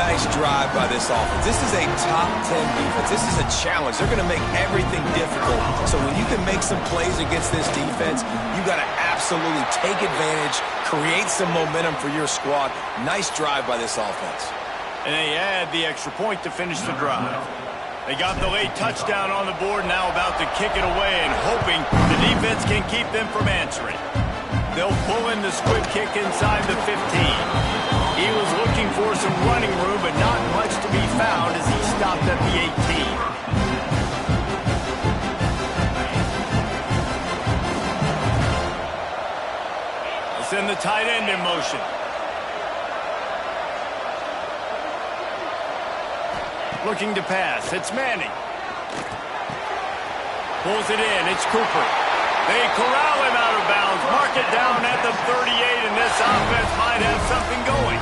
nice drive by this offense. This is a top 10 defense. This is a challenge. They're going to make everything difficult. So when you can make some plays against this defense, you got to absolutely take advantage, create some momentum for your squad. Nice drive by this offense. And they add the extra point to finish the drive. They got the late touchdown on the board, now about to kick it away and hoping the defense can keep them from answering. They'll pull in the squib kick inside the 15. He was looking for some running room, but not much to be found as he stopped at the 18. They'll send the tight end in motion. Looking to pass. It's Manning. Pulls it in. It's Cooper. They corral him out of bounds. Mark it down at the 38, and this offense might have something going.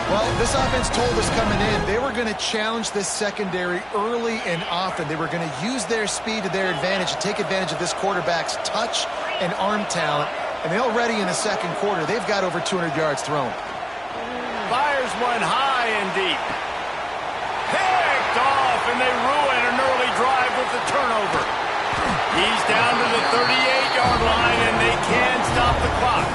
Well, this offense told us coming in they were going to challenge this secondary early and often. They were going to use their speed to their advantage and take advantage of this quarterback's touch and arm talent. And they already in the second quarter, they've got over 200 yards thrown. Fires one high and deep. Picked off, and they ruin an early drive with the turnover. He's down to the 38-yard line, and they can't stop the clock.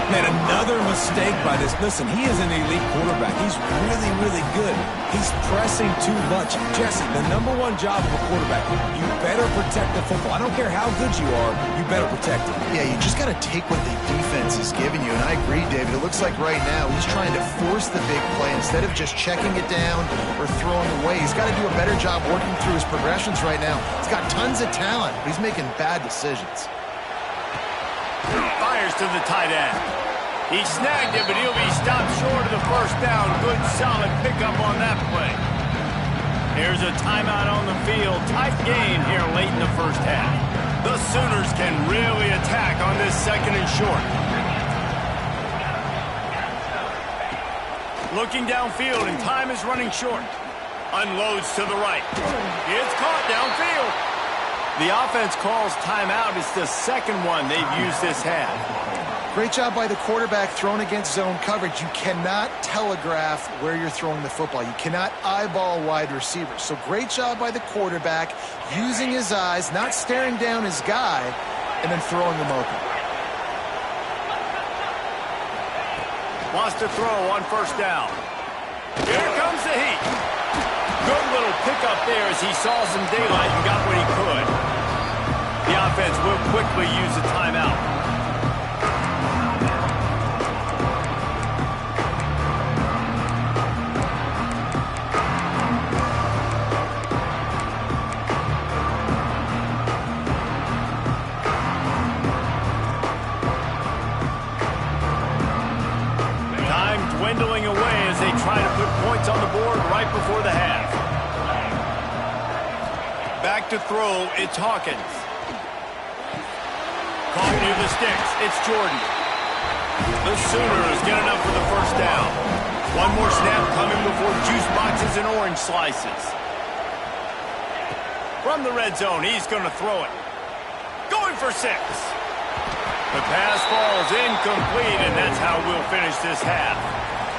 Man, another mistake by this. Listen, he is an elite quarterback. He's really, really good. He's pressing too much. Jesse, the #1 job of a quarterback, you better protect the football. I don't care how good you are, you better protect it. Yeah, you just got to take what the defense is giving you. And I agree, David. It looks like right now he's trying to force the big play instead of just checking it down or throwing away. He's got to do a better job working through his progressions right now. He's got tons of talent, but he's making bad decisions. Fires to the tight end. He snagged it, but he'll be stopped short of the first down. Good, solid pickup on that play. Here's a timeout on the field. Tight game here late in the first half. The Sooners can really attack on this second and short. Looking downfield, and time is running short. Unloads to the right. It's caught downfield. The offense calls timeout. It's the second one they've used this half. Great job by the quarterback thrown against zone coverage. You cannot telegraph where you're throwing the football. You cannot eyeball wide receivers. So great job by the quarterback using his eyes, not staring down his guy, and then throwing him open. Wants to throw on first down. Here comes the heat. Good little pickup there as he saw some daylight and got what he could. The offense will quickly use a timeout. Dwindling away as they try to put points on the board right before the half. Back to throw, it's Hawkins. Caught near the sticks, it's Jordan. The Sooners get enough for the first down. One more snap coming before juice boxes and orange slices. From the red zone, he's going to throw it. Going for 6. The pass falls incomplete, and that's how we'll finish this half.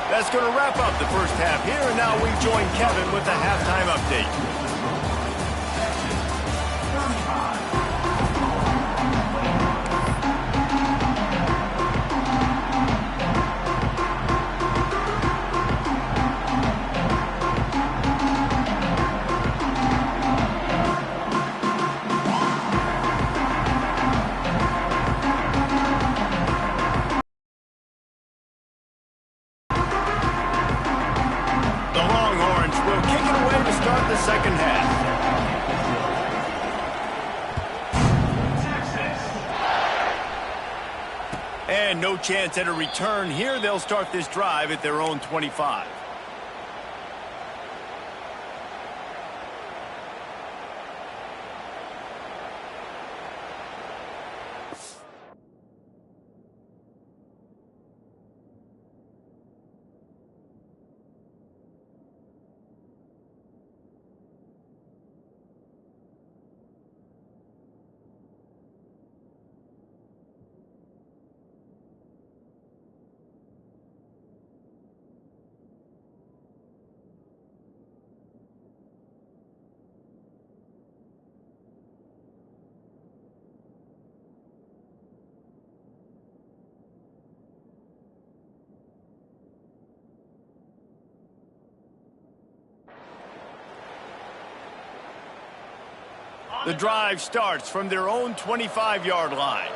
That's going to wrap up the first half here, and now we join Kevin with the halftime update. Second half. And no chance at a return here. They'll start this drive at their own 25. The drive starts from their own 25-yard line.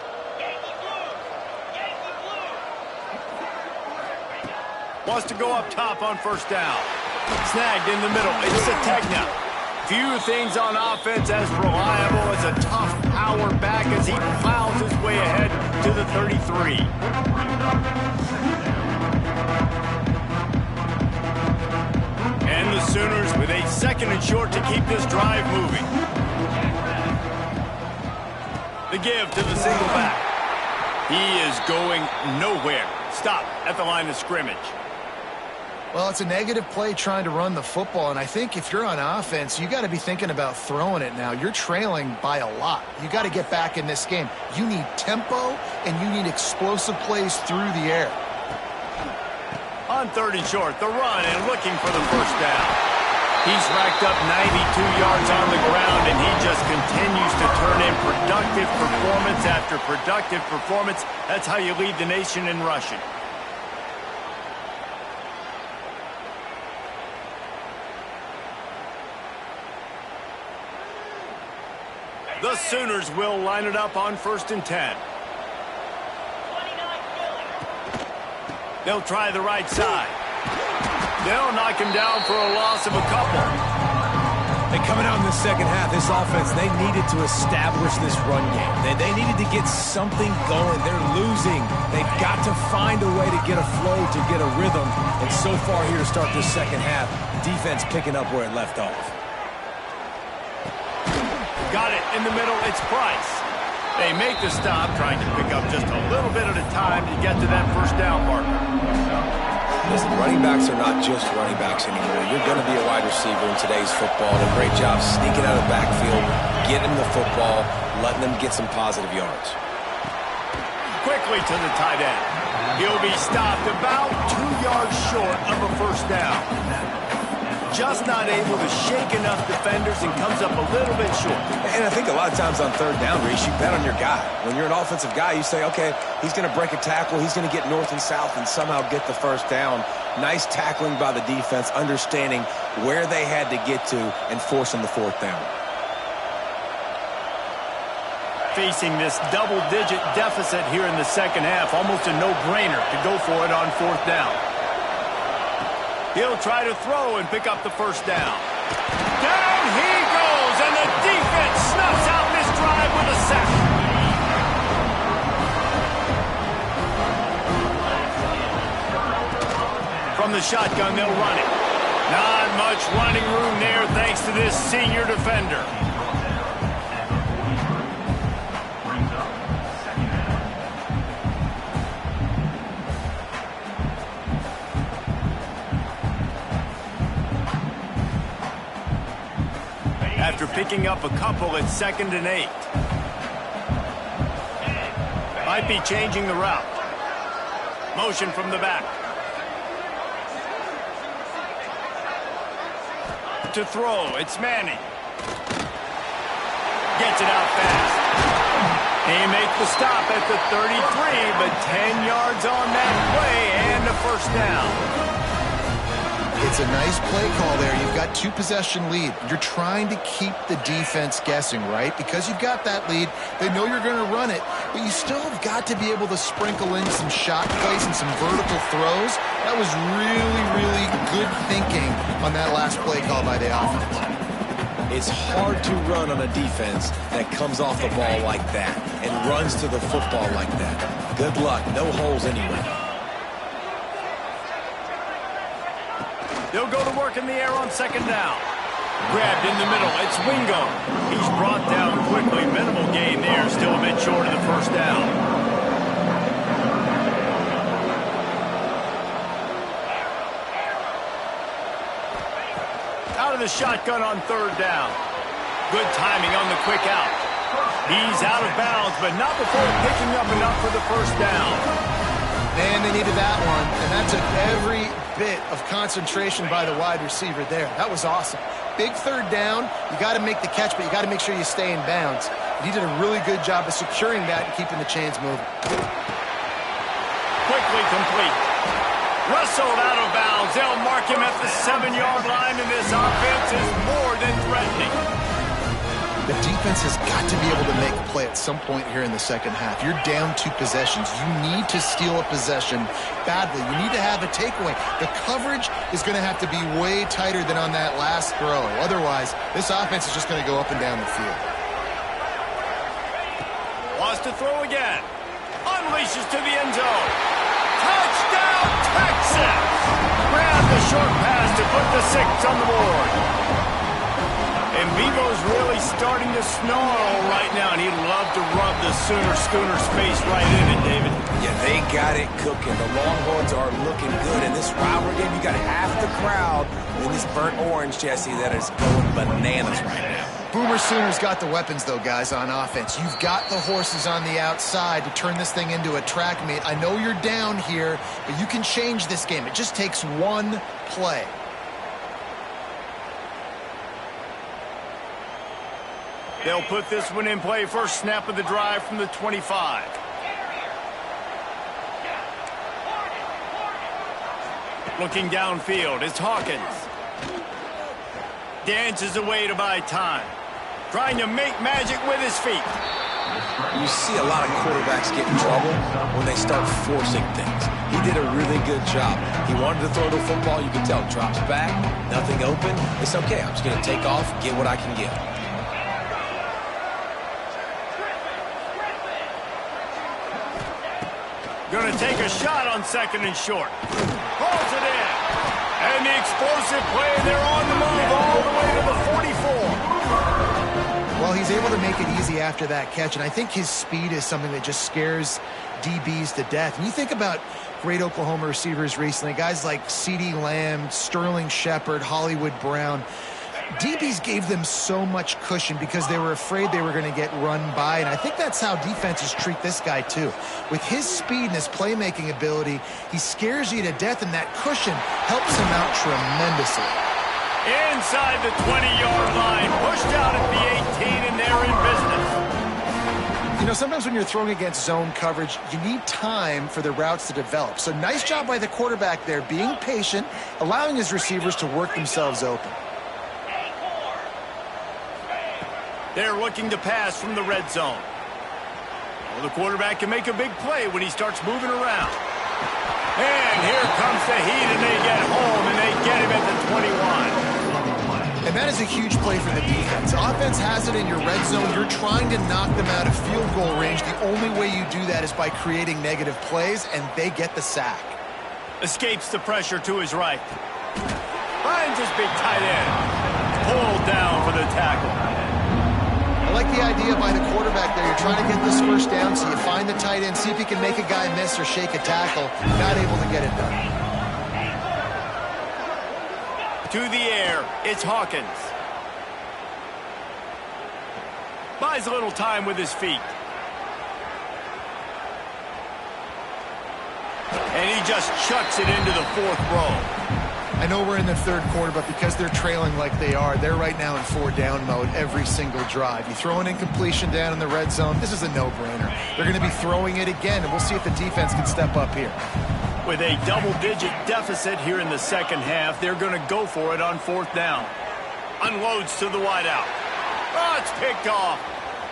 Wants to go up top on first down. Snagged in the middle. It's Ncaa. Few things on offense as reliable as a tough power back as he plows his way ahead to the 33. And the Sooners with a 2nd and short to keep this drive moving. The give to the single back. He is going nowhere. Stop at the line of scrimmage. Well, it's a negative play trying to run the football, and I think if you're on offense, you got to be thinking about throwing it now. You're trailing by a lot. You got to get back in this game. You need tempo, and you need explosive plays through the air. On 3rd and short, the run and looking for the first down. He's racked up 92 yards on the ground, and he just continues to turn in productive performance after productive performance. That's how you lead the nation in rushing. The Sooners will line it up on 1st and 10. They'll try the right side. They'll knock him down for a loss of a couple. And coming out in the second half, this offense, they needed to establish this run game. They needed to get something going. They're losing. They've got to find a way to get a flow, to get a rhythm. And so far here to start this second half, defense picking up where it left off. Got it in the middle. It's Price. They make the stop, trying to pick up just a little bit at a time to get to that first down marker. Listen, running backs are not just running backs anymore. You're going to be a wide receiver in today's football. And a great job sneaking out of the backfield, getting the football, letting them get some positive yards. Quickly to the tight end. He'll be stopped about 2 yards short of a first down. Just not able to shake enough defenders and comes up a little bit short. And I think a lot of times on 3rd down, Reese, you bet on your guy. When you're an offensive guy, you say, okay, he's going to break a tackle, he's going to get north and south and somehow get the first down. Nice tackling by the defense, understanding where they had to get to and forcing the 4th down. Facing this double-digit deficit here in the second half, almost a no-brainer to go for it on 4th down. He'll try to throw and pick up the first down. Down he goes, and the defense snuffs out this drive with a sack. From the shotgun, they'll run it. Not much running room there thanks to this senior defender. After picking up a couple at 2nd and 8. Might be changing the route. Motion from the back. To throw, it's Manning. Gets it out fast. They make the stop at the 33, but 10 yards on that play and a first down. It's a nice play call there. You've got 2-possession lead. You're trying to keep the defense guessing, right? Because you've got that lead, they know you're going to run it, but you still have got to be able to sprinkle in some shot plays and some vertical throws. That was really, really good thinking on that last play call by the offense. It's hard to run on a defense that comes off the ball like that and runs to the football like that. Good luck. No holes anyway. They'll go to work in the air on 2nd down. Grabbed in the middle. It's Wingo. He's brought down quickly. Minimal gain there. Still a bit short of the first down. Out of the shotgun on 3rd down. Good timing on the quick out. He's out of bounds, but not before picking up enough for the first down. Man, they needed that one, and that took every bit of concentration by the wide receiver there. That was awesome. Big 3rd down. You got to make the catch, but you got to make sure you stay in bounds. And he did a really good job of securing that and keeping the chains moving. Quickly complete. Wrestled out of bounds. They'll mark him at the 7-yard line, and this offense is more than threatening. The defense has got to be able to make a play at some point here in the second half. You're down 2 possessions. You need to steal a possession badly. You need to have a takeaway. The coverage is going to have to be way tighter than on that last throw. Otherwise, this offense is just going to go up and down the field. Wants to throw again. Unleashes to the end zone. Touchdown, Texas! Grab the short pass to put the 6 on the board. And Bevo's really starting to snarl right now, and he'd love to rub the Schooner's face right in it, David. Yeah, they got it cooking. The Longhorns are looking good. In this rivalry game, you got half the crowd in this burnt orange, Jesse, that is going bananas right now. Boomer Sooner's got the weapons, though, guys, on offense. You've got the horses on the outside to turn this thing into a track meet. I know you're down here, but you can change this game. It just takes one play. They'll put this one in play. First snap of the drive from the 25. Looking downfield, it's Hawkins. Dances away to buy time. Trying to make magic with his feet. You see a lot of quarterbacks get in trouble when they start forcing things. He did a really good job. He wanted to throw the football. You can tell. Drops back, nothing open. It's okay. I'm just going to take off, get what I can get. Going to take a shot on 2nd and short. Pulls it in. And the explosive play. They're on the move all the way to the 44. Well, he's able to make it easy after that catch, and I think his speed is something that just scares DBs to death. And you think about great Oklahoma receivers recently, guys like CeeDee Lamb, Sterling Shepard, Hollywood Brown. DBs gave them so much cushion because they were afraid they were going to get run by, and I think that's how defenses treat this guy too. With his speed and his playmaking ability, he scares you to death, and that cushion helps him out tremendously. Inside the 20-yard line, pushed out at the 18, and they're in business. You know, sometimes when you're throwing against zone coverage, you need time for the routes to develop. So nice job by the quarterback there, being patient, allowing his receivers to work themselves open. They're looking to pass from the red zone. Well, the quarterback can make a big play when he starts moving around. And here comes the heat, and they get home, and they get him at the 21. And that is a huge play for the defense. Offense has it in your red zone. You're trying to knock them out of field goal range. The only way you do that is by creating negative plays, and they get the sack. Escapes the pressure to his right. Finds his big tight end. Pulled down for the tackle. I like the idea by the quarterback there. You're trying to get this first down, so you find the tight end, see if you can make a guy miss or shake a tackle. Not able to get it done. To the air, it's Hawkins. Buys a little time with his feet. And he just chucks it into the 4th row. I know we're in the 3rd quarter, but because they're trailing like they are, they're right now in 4-down mode every single drive. You throw an incompletion down in the red zone, this is a no-brainer. They're going to be throwing it again, and we'll see if the defense can step up here. With a double-digit deficit here in the second half, they're going to go for it on 4th down. Unloads to the wideout. Oh, it's picked off.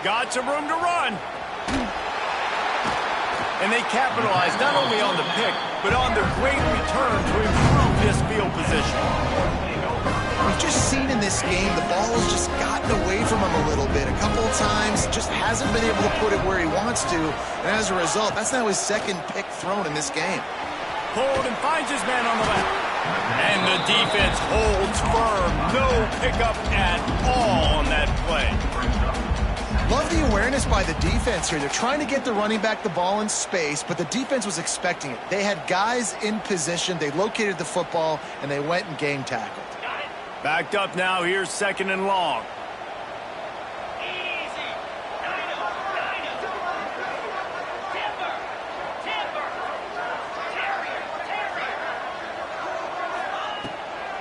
Got some room to run. And they capitalize not only on the pick, but on their great return to improve this field position. We've just seen in this game, the ball has just gotten away from him a little bit. A couple of times, just hasn't been able to put it where he wants to. And as a result, that's now his 2nd pick thrown in this game. Hold and finds his man on the left. And the defense holds firm. No pickup at all on that play. Love the awareness by the defense here. They're trying to get the running back the ball in space, but the defense was expecting it. They had guys in position. They located the football, and they went and game tackled. Backed up now. Here's 2nd and long.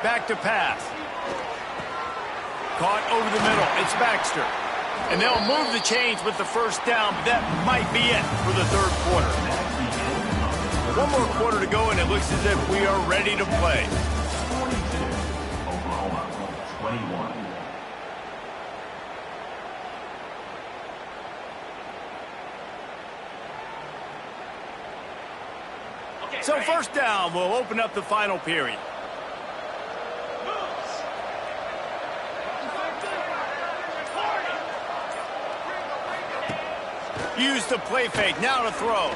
Back to pass. Caught over the middle. It's Baxter. And they'll move the chains with the first down, but that might be it for the 3rd quarter. 1 more quarter to go, and it looks as if we are ready to play. So first down will open up the final period. Use the play fake, now to throw.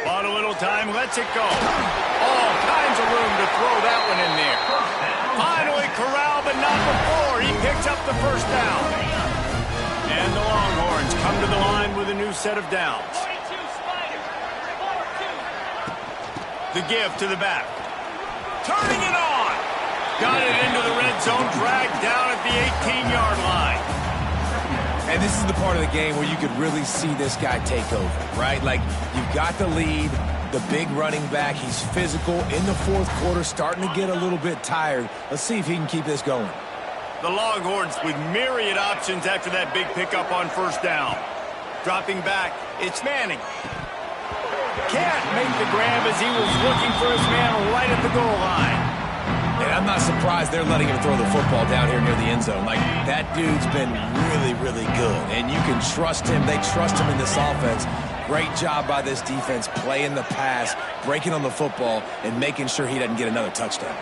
On a little time, lets it go. All kinds of room to throw that one in there. Finally corralled, but not before. He picks up the first down. And the Longhorns come to the line with a new set of downs. The give to the back. Turning it on. Got it into the red zone, dragged down at the 18-yard line. And this is the part of the game where you could really see this guy take over, right? Like, you've got the lead, the big running back. He's physical in the fourth quarter, starting to get a little bit tired. Let's see if he can keep this going. The Longhorns with myriad options after that big pickup on first down. Dropping back, it's Manning. Can't make the grab as he was looking for his man right at the goal line. And I'm not surprised they're letting him throw the football down here near the end zone. Like, that dude's been really, really good. And you can trust him. They trust him in this offense. Great job by this defense playing the pass, breaking on the football, and making sure he doesn't get another touchdown.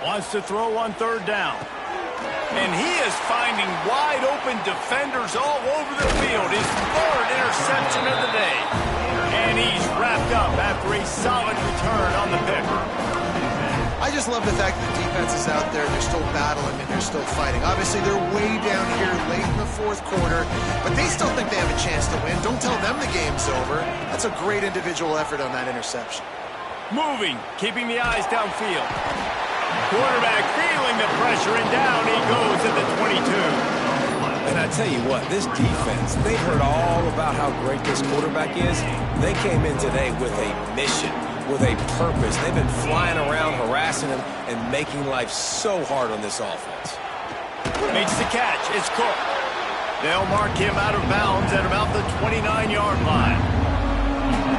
Wants to throw on third down. And he is finding wide-open defenders all over the field. His third interception of the day. And he's wrapped up after a solid return on the pick. I just love the fact that the defense is out there. They're still battling and they're still fighting. Obviously, they're way down here late in the fourth quarter, but they still think they have a chance to win. Don't tell them the game's over. That's a great individual effort on that interception. Moving, keeping the eyes downfield. Quarterback feeling the pressure, and down he goes at the 22. And I tell you what, this defense, they heard all about how great this quarterback is. They came in today with a mission, with a purpose. They've been flying around, harassing him, and making life so hard on this offense. Makes the catch. It's Cook. They'll mark him out of bounds at about the 29-yard line.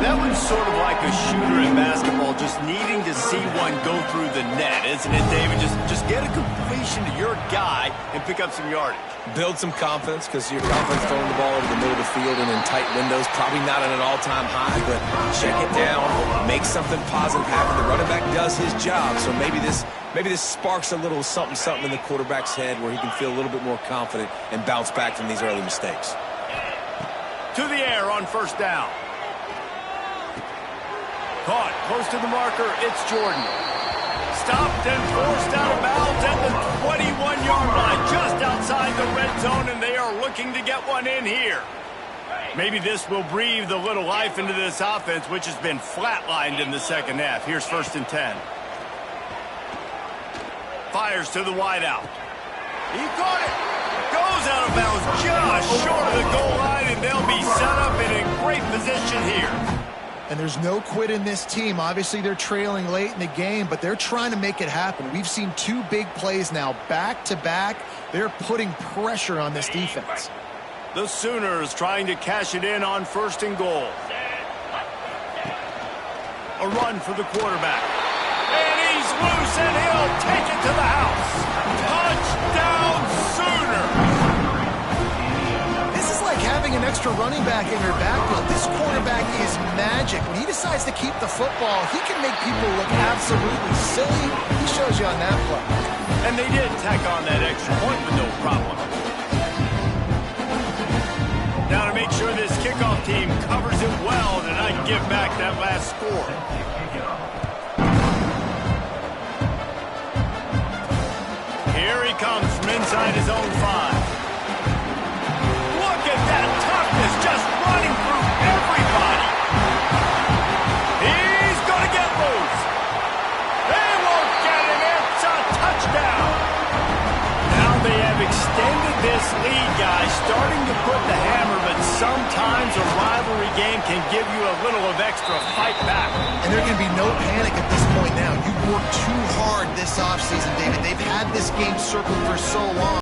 That was sort of like a shooter in basketball, just needing to see one go through the net, isn't it, David? Just get a completion to your guy and pick up some yardage. Build some confidence, because your confidence throwing the ball over the middle of the field and in tight windows, probably not at an all-time high, but check it down, make something positive happen. The running back does his job, so maybe this sparks a little something in the quarterback's head where he can feel a little bit more confident and bounce back from these early mistakes. To the air on first down. Caught close to the marker, it's Jordan. Stopped and forced out of bounds at the 21-yard line, just outside the red zone, and they are looking to get one in here. Maybe this will breathe a little life into this offense, which has been flatlined in the second half. Here's 1st and 10. Fires to the wideout. He caught it. Goes out of bounds just short of the goal line, and they'll be set up and in great position here. And there's no quit in this team. Obviously, they're trailing late in the game, but they're trying to make it happen. We've seen 2 big plays now, back-to-back. They're putting pressure on this defense. The Sooners trying to cash it in on 1st and goal. A run for the quarterback. And he's loose, and he'll take it to the house. Touchdown, Sooners! Having an extra running back in your backfield, this quarterback is magic. When he decides to keep the football, he can make people look absolutely silly. He shows you on that play. And they did tack on that extra point with no problem. Now to make sure this kickoff team covers it well and I give back that last score. Here he comes from inside his own 5. Just running through everybody. He's going to get loose. They won't get him. It's a touchdown. Now they have extended this lead, guys, starting to put the hammer, but sometimes a rivalry game can give you a little of extra fight back. And there can be no panic at this point now. You've worked too hard this offseason, David. They've had this game circled for so long.